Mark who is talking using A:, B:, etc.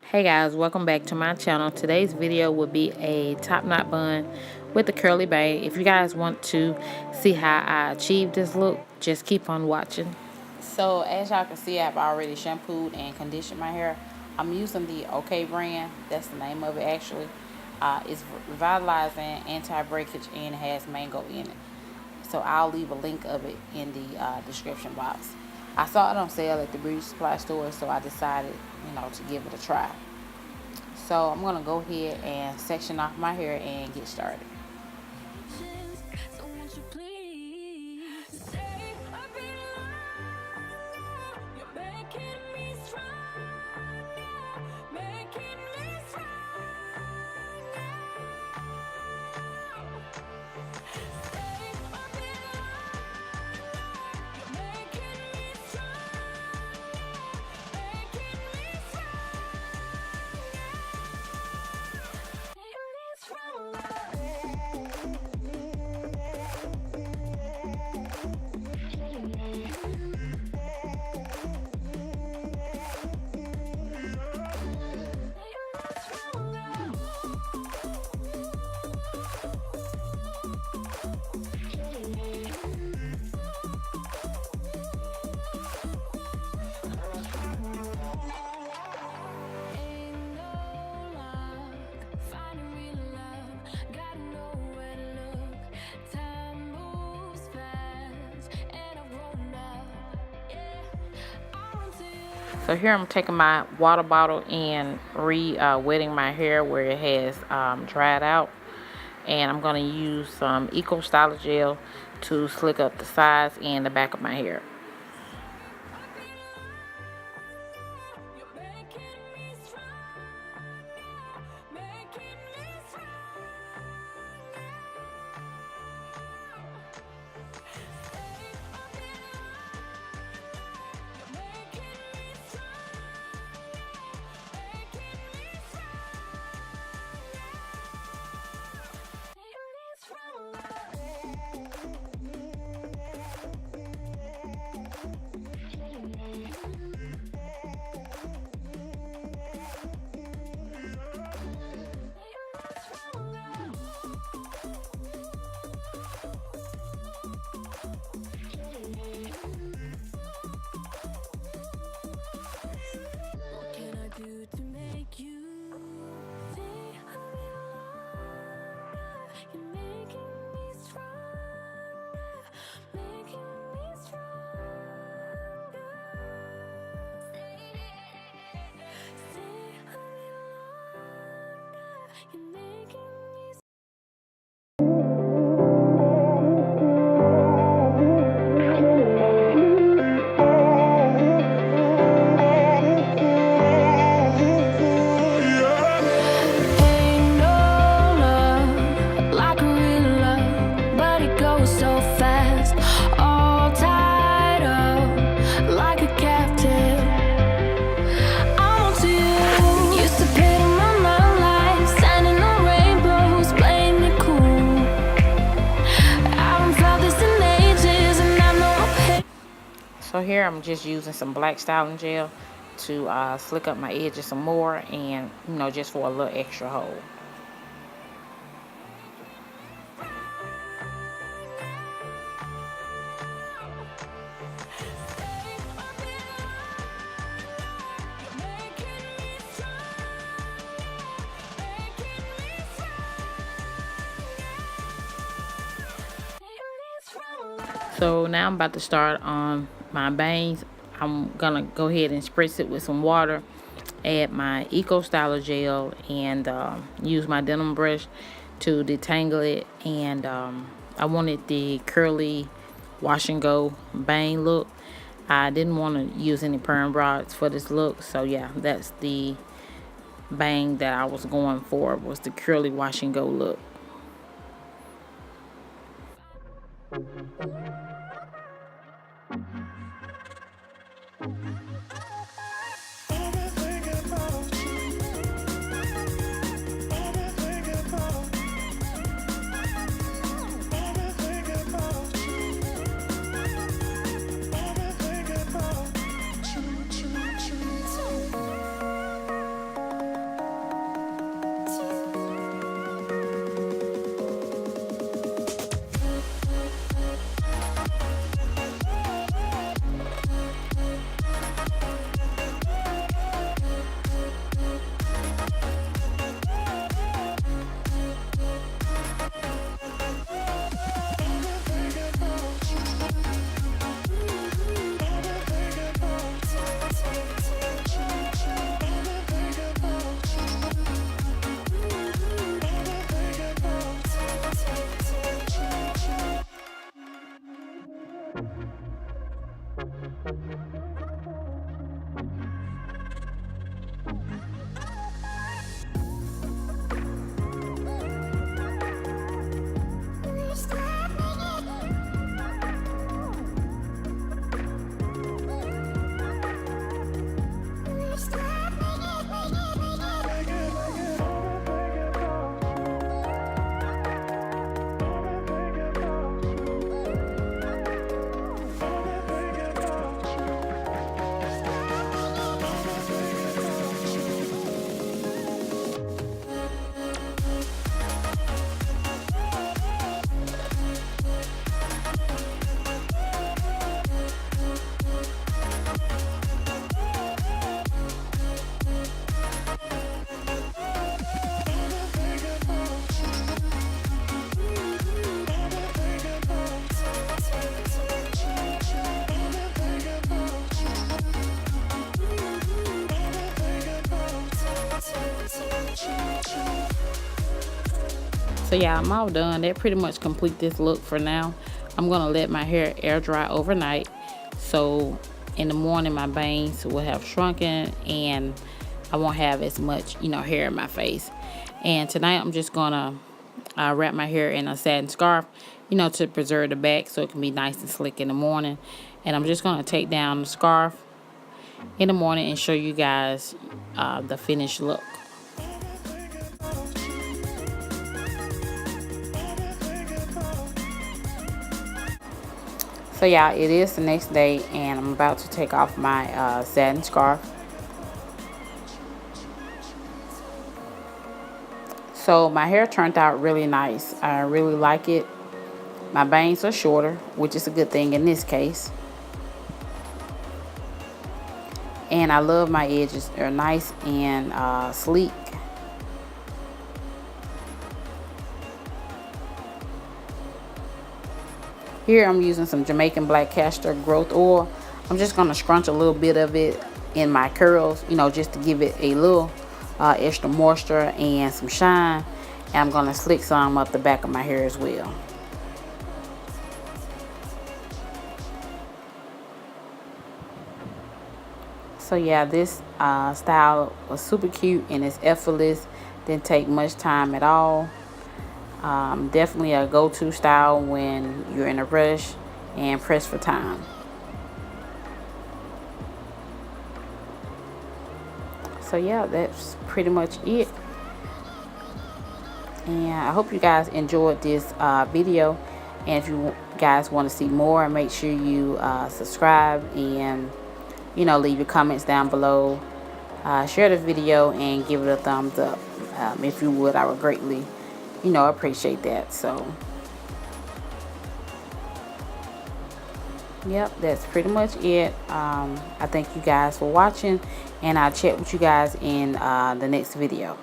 A: Hey guys, welcome back to my channel. Today's video will be a top knot bun with a curly bang. If you guys want to see how I achieved this look, just keep on watching. So as y'all can see, I've already shampooed and conditioned my hair. I'm using the OK brand. That's the name of it actually. It's Revitalizing, anti-breakage, and it has mango in it. So I'll leave a link of it in the description box. I saw it on sale at the beauty supply store, so I decided, to give it a try. So I'm going to go ahead and section off my hair and get started. So here I'm taking my water bottle and wetting my hair where it has dried out. And I'm going to use some Ampro Pro Styl Gel to slick up the sides and the back of my hair. So here I'm just using some black styling gel to slick up my edges some more, and just for a little extra hold. So now I'm about to start on my bangs. I'm gonna go ahead and spritz it with some water, add my Ampro Styl Gel, and use my denim brush to detangle it. And I wanted the curly wash and go bang look. I didn't want to use any perm rods for this look, so yeah, that's the bang that I was going for, was the curly wash and go look. So yeah, I'm all done. That pretty much complete this look for now. I'm gonna let my hair air dry overnight, so in the morning my bangs will have shrunken and I won't have as much, hair in my face. And tonight I'm just gonna wrap my hair in a satin scarf, to preserve the back so it can be nice and slick in the morning. And I'm just gonna take down the scarf in the morning and show you guys the finished look. So yeah, it is the next day and I'm about to take off my satin scarf. So my hair turned out really nice. I really like it. My bangs are shorter, which is a good thing in this case. And I love my edges. They're nice and sleek. Here I'm using some Jamaican black castor growth oil. I'm just going to scrunch a little bit of it in my curls, just to give it a little extra moisture and some shine. And I'm going to slick some up the back of my hair as well. So yeah, this style was super cute and it's effortless. Didn't take much time at all. Definitely a go-to style when you're in a rush and pressed for time. So yeah, that's pretty much it. And I hope you guys enjoyed this video. And if you guys want to see more, make sure you subscribe and leave your comments down below. Share the video and give it a thumbs up. If you would, I would greatly appreciate that. So yep, that's pretty much it. I thank you guys for watching and I'll chat with you guys in the next video.